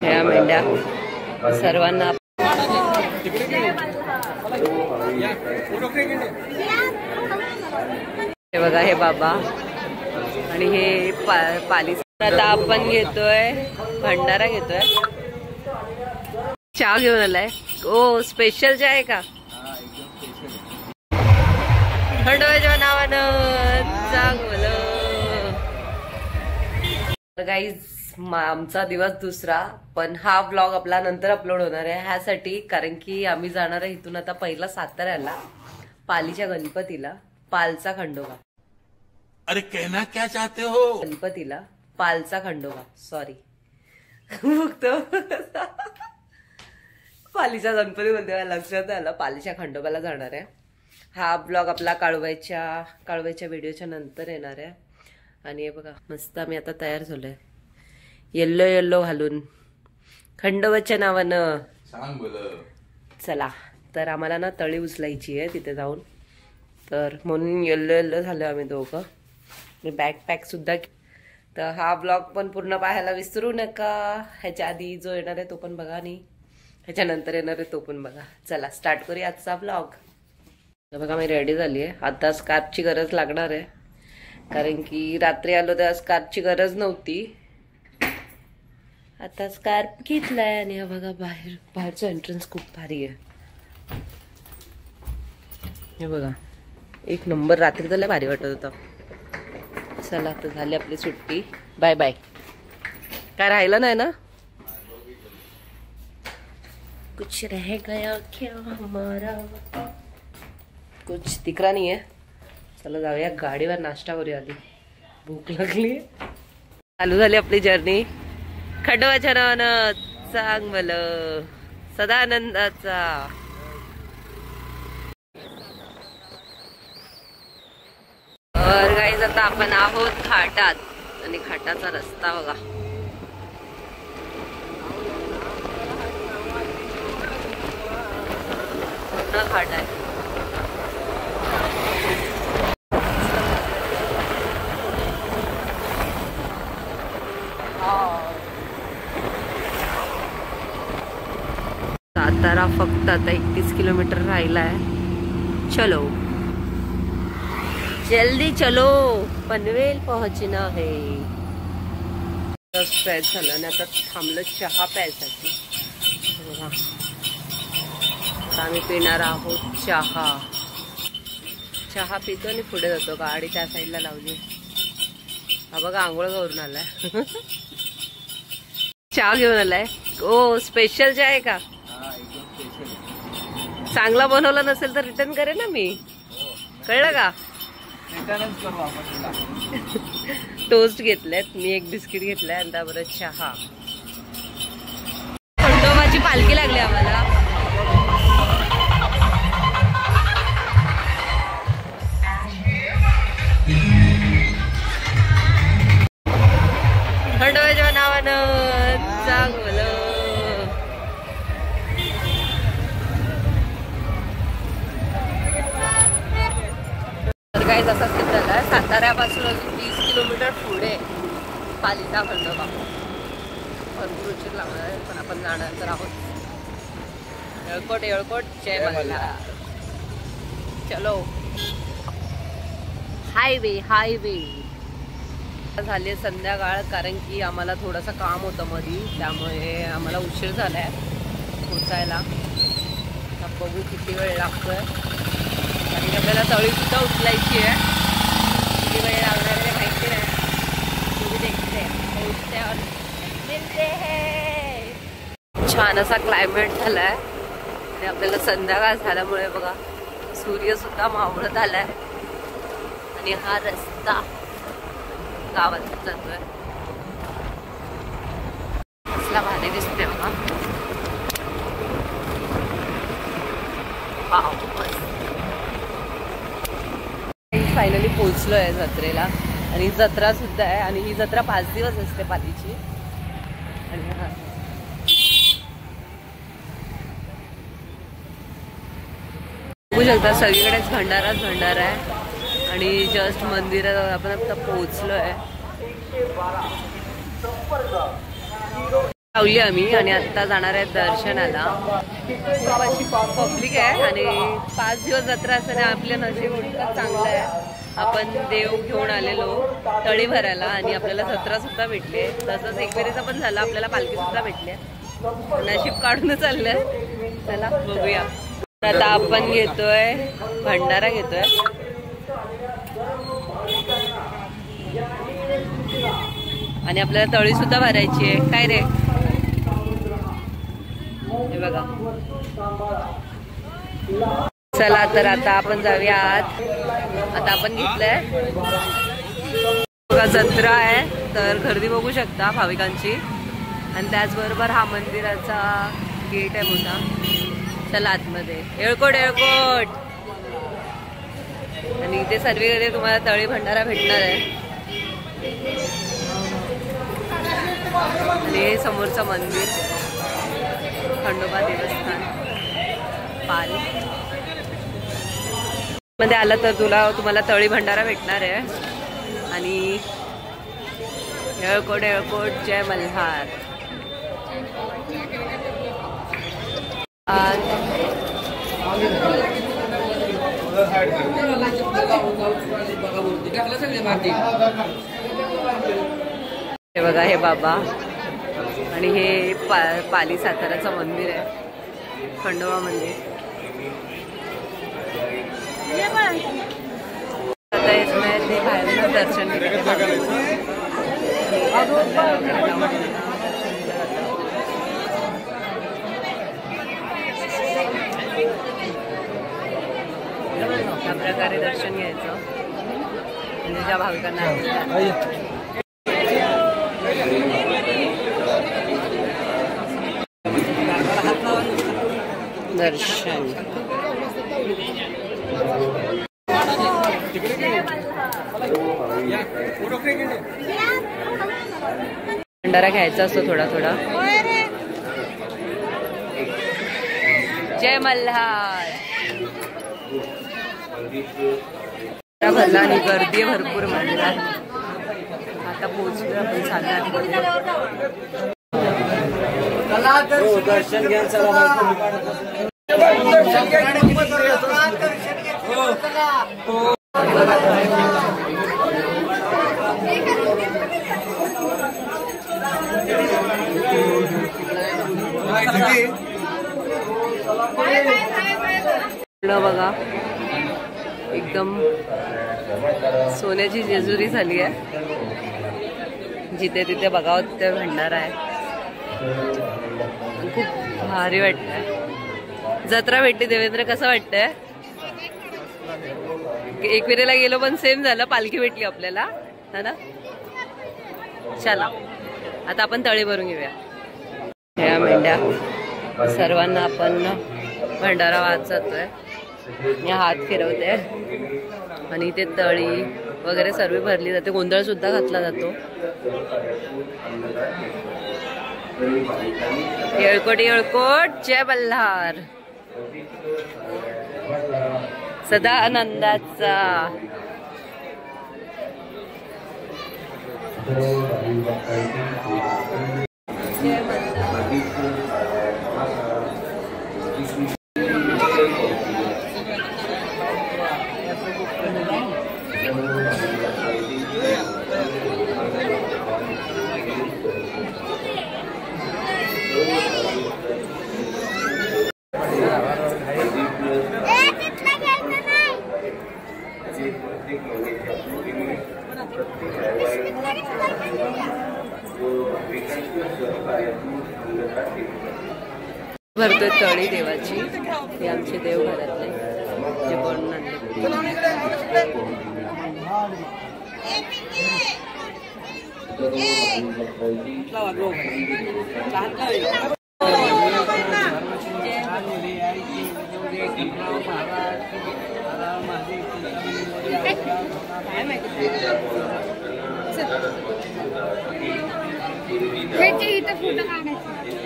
ह्या मेंढ्या सर्वांना हे बघा, हे बाबा आणि हे पाली. आता आपण घेतोय भंडारा, घेतोय चहा घेऊन आलाय. ओ स्पेशल चहा आहे का? खंडोबाच्या नावानं चांगलं. गाईज आमचा दिवस दुसरा, पण हा व्लॉग आपला नंतर अपलोड होणार आहे ह्यासाठी, कारण की आम्ही जाणार आहे इथून आता पहिला साताऱ्याला पालीच्या गणपतीला. पालचा खंडोबा. अरे कहना क्या चाहते हो? गणपतीला पालचा खंडोबा, सॉरी बघतो पालीच्या गणपती मध्ये लक्षात आलं. पालीच्या खंडोबाला जाणार आहे. हा ब्लॉग आपला काळूबाईच्या व्हिडिओच्या नंतर येणार आहे. आणि हे बघा मस्त आम्ही आता तयार झालोय येल्लो येल्लो घालून खंडोबाच्या नावानं. चला, तर आम्हाला ना तळी उचलायची आहे तिथे जाऊन, तर म्हणून येल्लो येल्लो झालो आम्ही दोघं. बॅकपॅक सुद्धा. तर हा ब्लॉग पण पूर्ण पाहायला विसरू नका. ह्याच्या आधी जो येणार आहे तो पण बघा आणि ह्याच्यानंतर येणार आहे तो पण बघा. चला स्टार्ट करूया आजचा ब्लॉग. बघा मी रेडी झाली आहे. आता स्कार्फची गरज लागणार आहे, कारण की रात्री आलो तेव्हा स्कार्फची गरज नव्हती. आता स्कार्फ घेतलाय आणि हा बघा बाहेरचं एंट्रन्स खूप भारी आहे. हे बघा एक नंबर. रात्री तर लय भारी वाटत होतं. चला आता झाली आपली सुट्टी. Bye bye. काय राहिलं नाही ना? कुछ रह गया क्या हमारा, कुछ दिख रहा नहीं है. चला जाऊया गाडीवर, नाश्ता करूया आधी, भूक लागली. चालू झाली आपली जर्नी खंडोबाच्या नावानं चांगलं सदा आनंदाचा. गाईज आता आपण आहोत घाटात आणि घाटाचा रस्ता बघा. घाट आहे. सातारा फक्त आता 31 किलोमीटर राहिला आहे. चलो जल्दी चलो, पनवेल पहुंचना है. फ्रेश झालं आणि आता थांबलं चहा प्यायसाठी. आम्ही पिणार आहोत चहा. चहा पितो आणि पुढे जातो. गाडी त्या साईडला लावली. हा बघा आंघोळ करून आलाय चहा घेऊन आलाय. ओ स्पेशल चहा आहे का? चांगला बनवला नसेल तर रिटर्न करेन ना मी, कळलं का? टोस्ट घेतलेत मी, एक बिस्किट घेतलाय आणि त्याबरोबर चहा. खंडोबाची पालखी लागली आम्हाला. खंडोबाच्या नावानं चांगलं. काही तसा स्थित झाला. साताऱ्यापासून अजून 20 किलोमीटर पुढे पालीचा खंडोबा. भरपूर उशीर लागणार आहे, पण आपण जाणार तर आहोत. येळकोट येळकोट जय मल्हार. चलो हायवे हायवे. झाली संध्याकाळ, कारण की आम्हाला थोडंसं काम होतं मधी, त्यामुळे आम्हाला उशीर झालाय पोचायला. आता बघू किती वेळ लागतोय. आणि आपल्याला तळी सुद्धा उचलायची आहे. किती वेळ लागणार आहे माहिती नाही. तुम्ही देखते पोहोचते और मिलते हैं. छान असा क्लायमेट झालाय आणि आपल्याला संध्याकाळ झाल्यामुळे बघा सूर्य सुद्धा मावळत आलाय. आणि हा रस्ता गावात जातोय. कसला भारी दिसतोय बघा. फायनली पोहोचलोय जत्रेला. आणि जत्रा सुद्धा आहे, आणि ही जत्रा 5 दिवस असते पालीची. आणि बघू शकता सगळीकडेच भंडाराच भंडारा आहे आणि जस्ट मंदिरात आपण आता पोहोचलोय. लावली आम्ही आणि आता जाणार आहे दर्शनाला. खूप अशी पब्लिक आहे आणि 5 दिवस जत्रा असताना आपल्या नशीब उलटं चांगलं आहे. आपण देव घेऊन आलेलो तळी भरायला आणि आपल्याला जत्रा सुद्धा भेटली. तसंच एकविरेचा पण झाला, आपल्याला पालखी सुद्धा भेटली. नशीब काढून चाललंय. चला बघूया. आता आपण घेतोय भंडारा घेतोय. आणि आपल्याला तळी सुद्धा भरायची आहे. काय रे हे बघा. चला तर आता आपण जाऊया आत. आता आपण घेतलंय बघा जत्रा आहे तर गर्दी बघू शकता भाविकांची. आणि त्याचबरोबर हा मंदिराचा गेट आहे मोठा. चला आतमध्ये. येळकोट येळकोट. आणि इथे सर्वीकडे तुम्हाला तळी भंडारा भेटणार आहे. आणि हे समोरचं मंदिर खंडोबा देवस्थान पाल मध्ये आलं तर तुम्हाला तळी भंडारा भेटणार आहे. आणि येळकोट येळकोट जय मल्हार. हे बघा हे बाबा आणि हे पाली साताराचं मंदिर आहे खंडोबा मंदिर. आता येत ते बाहेर दर्शन अशा प्रकारे दर्शन घ्यायचं म्हणजे ज्या भाविकांना दर्शन. भंडारा घ्यायचा असतो थोडा थोडा. जय मल्हार. भरला आणि गर्दी भरपूर मंदिरात. आता पोहोचलो आपण सातारमध्ये. दर्शन घ्यायचं बघा एकदम सोन्याची जेजुरी झाली आहे. जिथे तिथे बघावं तिथे भंडारा आहे. खूप भारी वाटतंय. जत्रा भेटली. देवेंद्र कसं वाटतंय? एकविरेला गेलो पण सेम झालं. पालखी भेटली आपल्याला है ना. चला आता आपण तळी भरून घेऊया. ह्या मेंढ्या सर्वांना आपण भंडारा वाहत जातोय. मी हात फिरवते आणि इथे तळी वगैरे सर्व भरली जाते. गोंधळ सुद्धा घातला जातो. येळकोट येळकोट जय मल्हार. सदा आनंदाचा. भरतोय तळी देवाची. हे आमचे देव घरातले जे बनवून आणले. इथं फोटो काढायचा.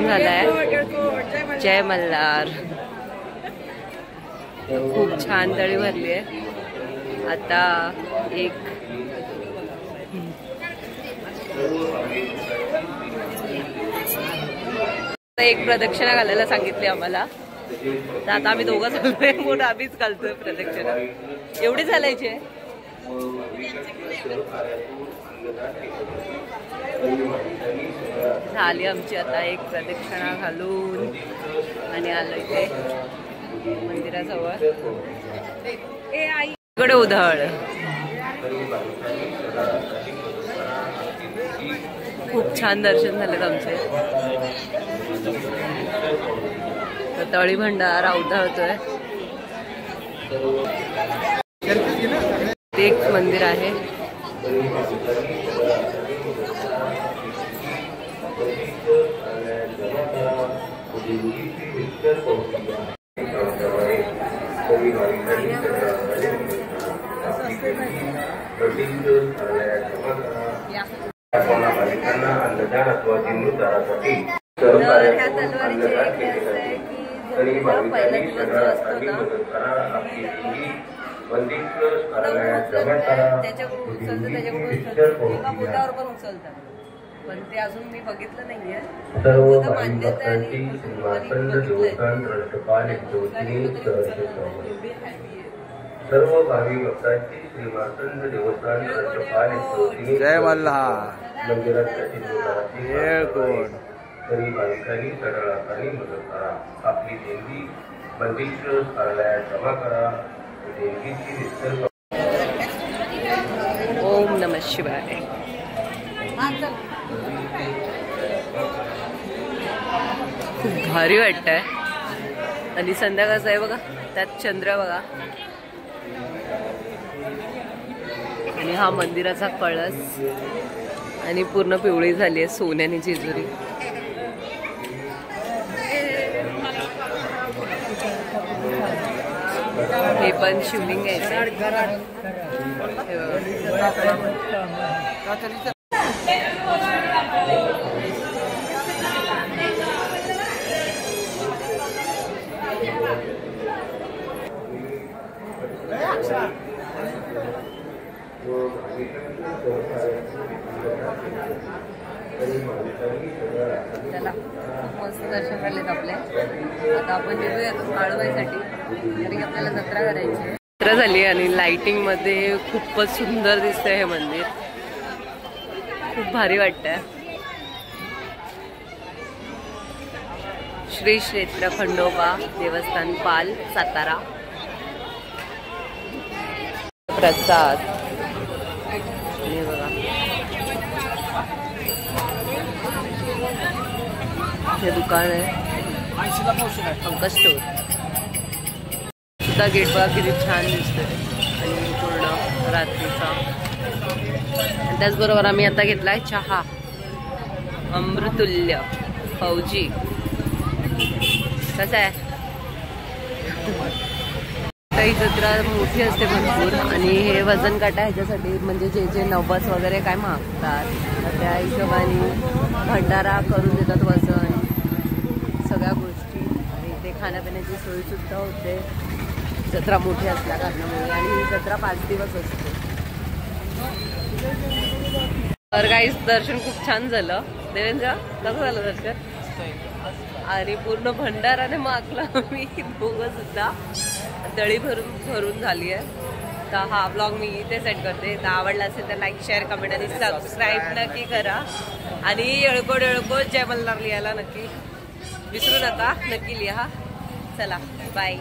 झालाय जय मल्हार. खूप छान दळी भरली आहे. आता एक प्रदक्षिणा घालायला सांगितली आम्हाला, तर आता आम्ही दोघं चालतोय म्हणून आम्हीच घालतोय प्रदक्षिणा. एवढी चालायची आहे. झाली आमची आता एक प्रदक्षिणा घालून आणि आलो इथे मंदिराजवळ. इकडे उधळ खूप छान दर्शन झालेत आमचे. तळी भंडारा उधळतोय. ते एक मंदिर आहे. ह्या तलवारीचे एक असं आहे की पहिला दिवस जो असतो ना त्याच्याकडून किंवा बोटावर पण उचलतात, पण ते अजून मी बघितलं नाहीये. मान्यता आणि सर्व भावी भक्तांची श्री मार्तंड देवस्थान ट्रस्ट जय मल्हार मंदिराच्या तरी भाविकांनी सगळ्यांनी मदत करा. आपली देणगी मंदिर कार्यालयात जमा करा. देणगीची विस्तार. ओम नमः शिवाय. खूप भारी वाटतंय आणि संध्याकाळचं आहे बघा, त्यात चंद्र बघा आणि हा मंदिराचा कळस आणि पूर्ण पिवळी झाली आहे सोन्याने जेजुरी. हे पण शिवलिंग आहे. चला मस्त दर्शन झालेत आपले. आता आपण निघूया काळूबाईसाठी, कारण आपल्याला जत्रा करायची आहे. जत्रा झाली आणि लाइटिंग मध्ये खूपच सुंदर दिसतंय हे मंदिर. खूप भारी वाटतंय. श्री क्षेत्र खंडोबा देवस्थान पाल सातारा. प्रसाद हे बघा, हे दुकान आहे पंकज स्टोर. सुद्धा गेट बघा किती छान दिसतोय आणि पूर्ण रात्रीचा. आणि त्याचबरोबर आम्ही आता घेतलाय चहा अमृतुल्य फौजी. कसा आहे? ही जत्रा मोठी असते भरपूर आणि हे वजन काटा ह्याच्यासाठी म्हणजे जे जे नवस वगैरे काय मागतात तर त्या हिशोबाने भंडारा करून देतात, वजन सगळ्या गोष्टी आणि ते खाण्यापिण्याची सोयी सुद्धा होते जत्रा मोठी असल्या कारणामुळे. आणि ही जत्रा 5 दिवस असते. तर गाईस दर्शन खूप छान झालं. देवेंद्र कसं झालं दर्शन? आणि पूर्ण भंडाराने मागला मी दोघं सुद्धा. दळी भरून झाली आहे. तर हा ब्लॉग मी इथे सेट करते. तर आवडला असेल तर लाईक, शेअर, कमेंट आणि सबस्क्राईब नक्की करा. आणि येळकोट जय मल्हार लिहायला नक्की विसरू नका. नक्की लिहा. चला बाय.